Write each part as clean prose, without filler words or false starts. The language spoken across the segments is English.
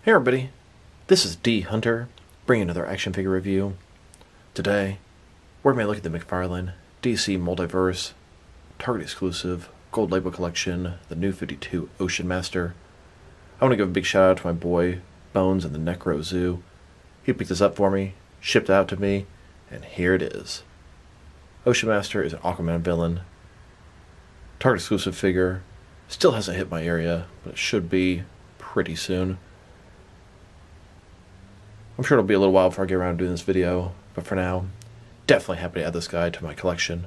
Hey everybody, this is D Hunter, bringing another action figure review. Today, we're going to look at the McFarlane DC Multiverse, Target exclusive, gold label collection, the new 52 Ocean Master. I want to give a big shout out to my boy, Bones in the Necro Zoo. He picked this up for me, shipped it out to me, and here it is. Ocean Master is an Aquaman villain. Target exclusive figure. Still hasn't hit my area, but it should be pretty soon. I'm sure it'll be a little while before I get around to doing this video, but for now, definitely happy to add this guy to my collection.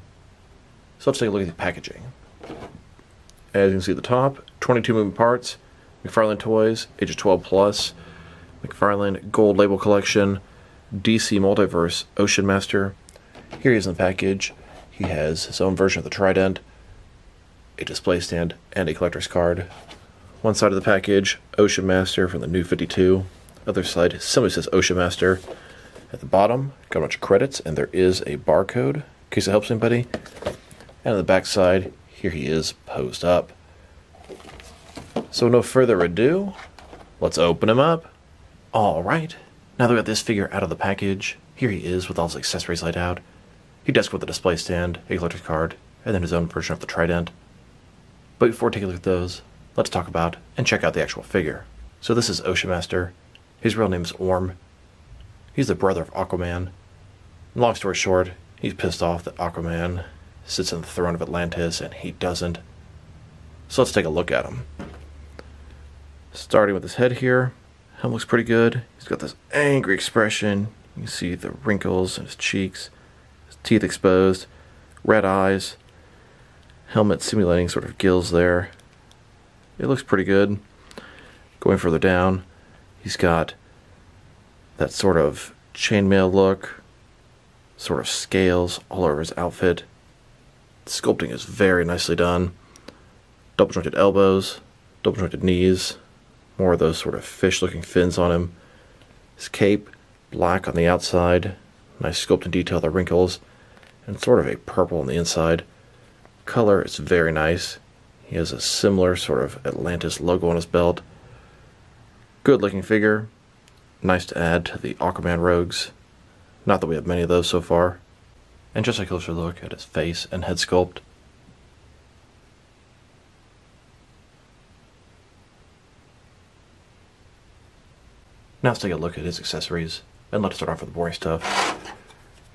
So let's take a look at the packaging. As you can see at the top, 22 moving parts, McFarlane Toys, ages 12 plus, McFarlane Gold Label Collection, DC Multiverse Ocean Master. Here he is in the package. He has his own version of the Trident, a display stand, and a collector's card. One side of the package, Ocean Master from the new 52. Other side simply says Ocean Master. At the bottom, got a bunch of credits, and there is a barcode in case it helps anybody. And on the back side, here he is posed up. So no further ado, let's open him up. Alright, now that we got this figure out of the package, here he is with all his accessories laid out. He does come with a display stand, a collector's card, and then his own version of the Trident. But before taking a look at those, let's talk about and check out the actual figure. So this is Ocean Master. His real name is Orm. He's the brother of Aquaman. Long story short, he's pissed off that Aquaman sits on the throne of Atlantis and he doesn't. So let's take a look at him. Starting with his head here, helmet looks pretty good. He's got this angry expression. You can see the wrinkles in his cheeks, his teeth exposed, red eyes, helmet simulating sort of gills there. It looks pretty good. Going further down, he's got that sort of chainmail look, sort of scales all over his outfit. The sculpting is very nicely done. Double jointed elbows, double jointed knees, more of those sort of fish looking fins on him. His cape, black on the outside, nice sculpt and detail, the wrinkles, and sort of a purple on the inside. Color is very nice. He has a similar sort of Atlantis logo on his belt. Good looking figure. Nice to add to the Aquaman rogues. Not that we have many of those so far. And just a closer look at his face and head sculpt. Now let's take a look at his accessories. And let's start off with the boring stuff.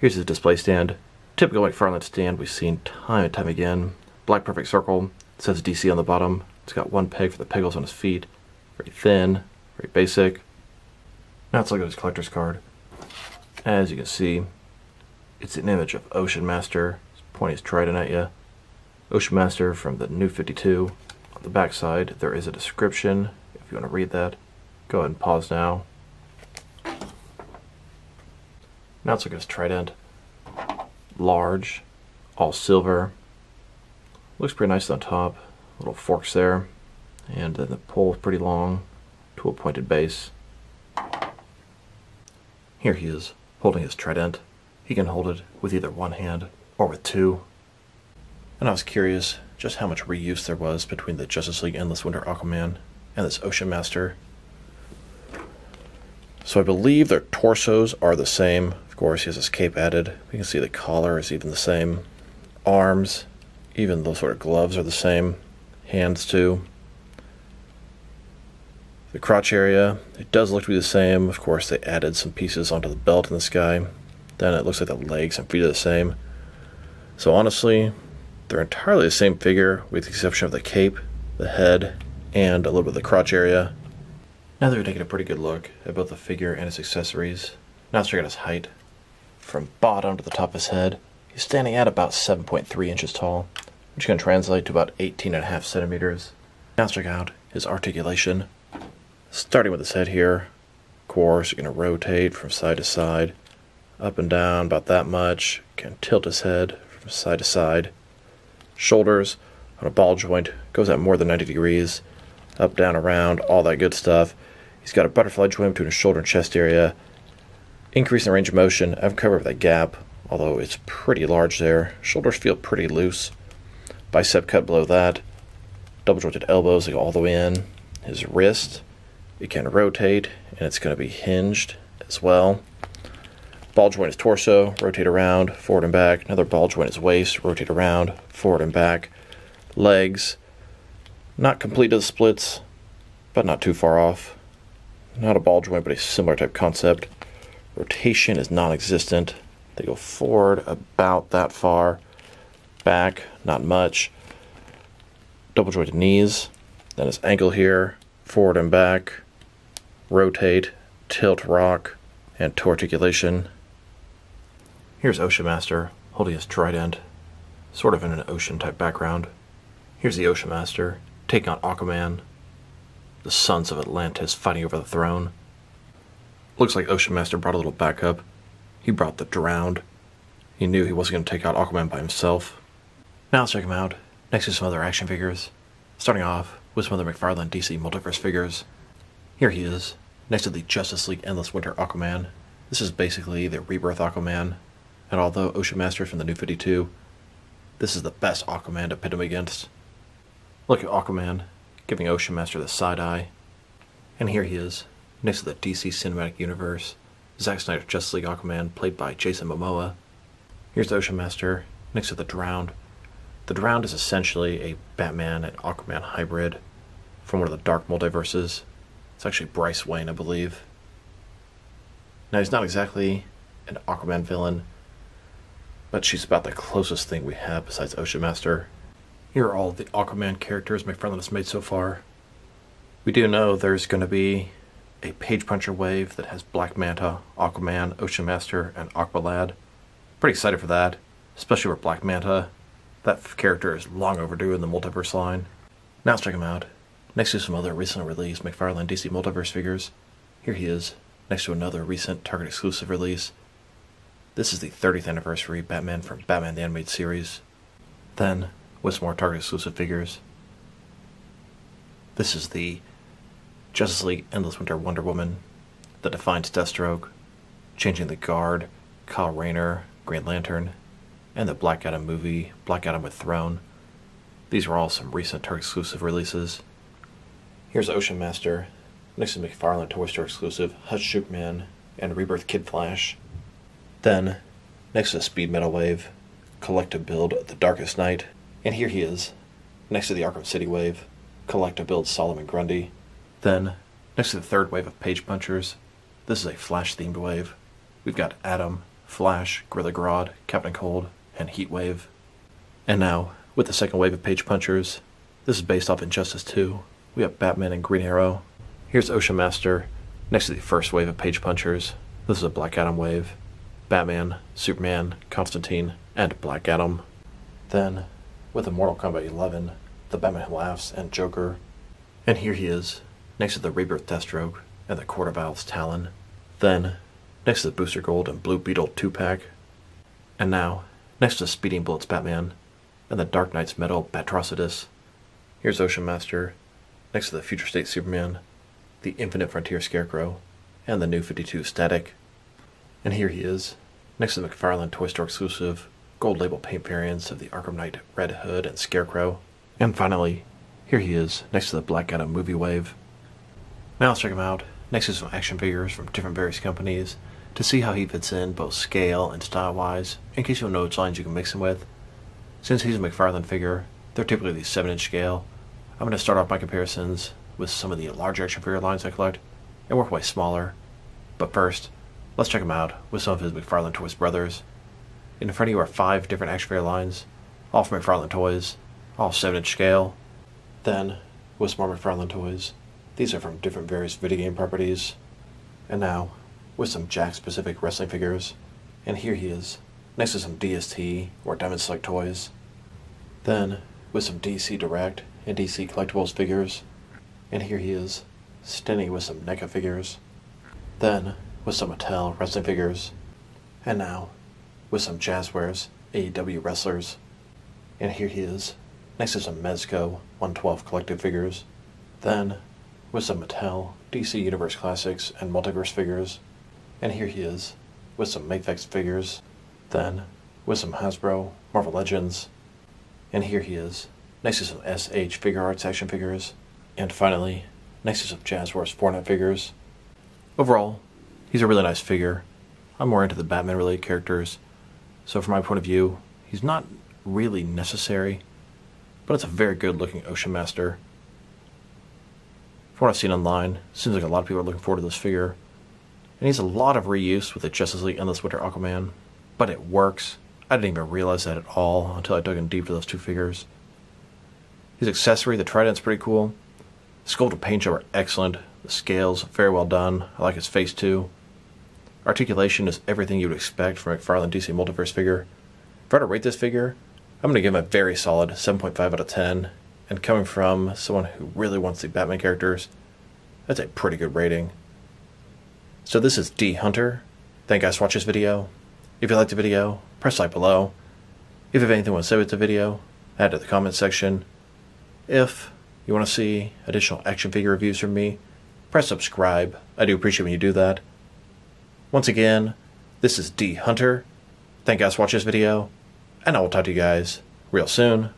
Here's his display stand. Typical McFarlane stand we've seen time and time again. Black perfect circle. It says DC on the bottom. It's got one peg for the pegals on his feet. Very thin. Very basic. Now let's look at his collector's card. As you can see, it's an image of Ocean Master. He's pointing his trident at you. Ocean Master from the new 52. On the back side, there is a description. If you want to read that, go ahead and pause now. Now let's look at his trident. Large, all silver. Looks pretty nice on top. Little forks there. And then the pole is pretty long to a pointed base. Here he is, holding his trident. He can hold it with either one hand or with two. And I was curious just how much reuse there was between the Justice League Endless Winter Aquaman and this Ocean Master. So I believe their torsos are the same. Of course, he has his cape added. We can see the collar is even the same. Arms, even those sort of gloves are the same. Hands too. The crotch area, it does look to be the same. Of course, they added some pieces onto the belt in this guy. Then it looks like the legs and feet are the same. So honestly, they're entirely the same figure with the exception of the cape, the head, and a little bit of the crotch area. Now that we're taking a pretty good look at both the figure and his accessories, now let's check out his height. From bottom to the top of his head, he's standing at about 7.3 inches tall, which can translate to about 18.5 centimeters. Now let's check out his articulation. Starting with his head here, of course, you're going to rotate from side to side, up and down about that much. Can tilt his head from side to side. Shoulders on a ball joint goes at more than 90 degrees, up, down, around, all that good stuff. He's got a butterfly joint between his shoulder and chest area. Increase in range of motion. I've covered that gap, although it's pretty large there. Shoulders feel pretty loose. Bicep cut below that. Double jointed elbows, they go all the way in. His wrist It can rotate, and it's going to be hinged as well. Ball joint is torso, rotate around, forward and back. Another ball joint is waist, rotate around, forward and back. Legs, not complete to the splits, but not too far off. Not a ball joint, but a similar type concept. Rotation is non-existent. They go forward about that far. Back, not much. Double jointed knees. Then his ankle here, forward and back. Rotate, tilt, rock, and articulation. Here's Ocean Master holding his trident, sort of in an ocean type background. Here's the Ocean Master taking on Aquaman, the sons of Atlantis fighting over the throne. Looks like Ocean Master brought a little backup. He brought the Drowned. He knew he wasn't going to take out Aquaman by himself. Now let's check him out, next to some other action figures. Starting off with some other McFarlane DC Multiverse figures. Here he is, next to the Justice League Endless Winter Aquaman. This is basically the Rebirth Aquaman, and although Ocean Master is from the New 52, this is the best Aquaman to pit him against. Look at Aquaman, giving Ocean Master the side eye. And here he is, next to the DC Cinematic Universe, Zack Snyder's Justice League Aquaman, played by Jason Momoa. Here's the Ocean Master, next to the Drowned. The Drowned is essentially a Batman and Aquaman hybrid from one of the dark multiverses. It's actually Bryce Wayne, I believe. Now, he's not exactly an Aquaman villain, but she's about the closest thing we have besides Ocean Master. Here are all the Aquaman characters McFarlane has made so far. We do know there's going to be a Page Puncher wave that has Black Manta, Aquaman, Ocean Master, and Aqualad. Pretty excited for that, especially for Black Manta. That character is long overdue in the multiverse line. Now let's check him out, next to some other recently released McFarlane DC Multiverse figures. Here he is, next to another recent Target exclusive release. This is the 30th anniversary Batman from Batman the Animated Series. Then, with some more Target exclusive figures. This is the Justice League Endless Winter Wonder Woman, the Defiance Deathstroke, Changing the Guard, Kyle Rayner, Green Lantern, and the Black Adam movie, Black Adam with Throne. These are all some recent Target exclusive releases. Here's Ocean Master, next to McFarlane Toy Store exclusive Hush Superman and Rebirth Kid Flash. Then, next to Speed Metal Wave, Collective Build The Darkest Night. And here he is, next to the Arkham City Wave, Collective Build Solomon Grundy. Then, next to the third wave of Page Punchers, this is a Flash-themed wave. We've got Atom, Flash, Gorilla Grodd, Captain Cold, and Heatwave. And now, with the second wave of Page Punchers, this is based off Injustice 2. We have Batman and Green Arrow. Here's Ocean Master, next to the first wave of Page Punchers. This is a Black Adam wave. Batman, Superman, Constantine, and Black Adam. Then, with the Mortal Kombat 11, the Batman Who Laughs, and Joker. And here he is, next to the Rebirth Deathstroke and the Court of Owls Talon. Then, next to the Booster Gold and Blue Beetle 2-pack. And now, next to Speeding Bullets Batman and the Dark Knight's Metal Batrocidus. Here's Ocean Master, next to the Future State Superman, the Infinite Frontier Scarecrow, and the New 52 Static. And here he is, next to the McFarlane Toy Store exclusive gold label paint variants of the Arkham Knight Red Hood and Scarecrow. And finally, here he is, next to the Black Adam movie wave. Now let's check him out, next to some action figures from different various companies, to see how he fits in both scale and style-wise, in case you don't know which lines you can mix him with. Since he's a McFarlane figure, they're typically the 7-inch scale. I'm going to start off my comparisons with some of the larger action figure lines I collect, and work my way smaller. But first, let's check him out with some of his McFarlane Toys brothers. In front of you are 5 different action figure lines, all from McFarlane Toys, all 7-inch scale. Then, with some more McFarlane Toys, these are from different various video game properties. And now, with some Jack-specific wrestling figures. And here he is, next to some DST or Diamond Select toys. Then, with some DC Direct and DC Collectibles figures. And here he is, standing with some NECA figures. Then, with some Mattel wrestling figures. And now, with some Jazzwares AEW wrestlers. And here he is, next to some Mezco 112 collective figures. Then, with some Mattel DC Universe Classics and Multiverse figures. And here he is, with some Mafex figures. Then, with some Hasbro Marvel Legends. And here he is, next to some SH Figure Arts action figures. And finally, Next is of Jazzwares Fortnite figures. Overall, he's a really nice figure. I'm more into the Batman-related characters, so from my point of view, he's not really necessary, but it's a very good-looking Ocean Master. From what I've seen online, it seems like a lot of people are looking forward to this figure. It needs a lot of reuse with the Justice League Endless Winter Aquaman, but it works. I didn't even realize that at all until I dug in deep to those two figures. His accessory, the Trident's pretty cool. The sculpted paint job are excellent. The scales, very well done. I like his face too. Articulation is everything you would expect from a McFarlane DC Multiverse figure. If I were to rate this figure, I'm going to give him a very solid 7.5 out of 10. And coming from someone who really wants the Batman characters, that's a pretty good rating. So this is D Hunter. Thank you guys for watching this video. If you liked the video, press like below. If you have anything you want to say with the video, add it to the comment section. If you want to see additional action figure reviews from me, press subscribe. I do appreciate when you do that. Once again, this is D Hunter. Thank you guys for watching this video, and I will talk to you guys real soon.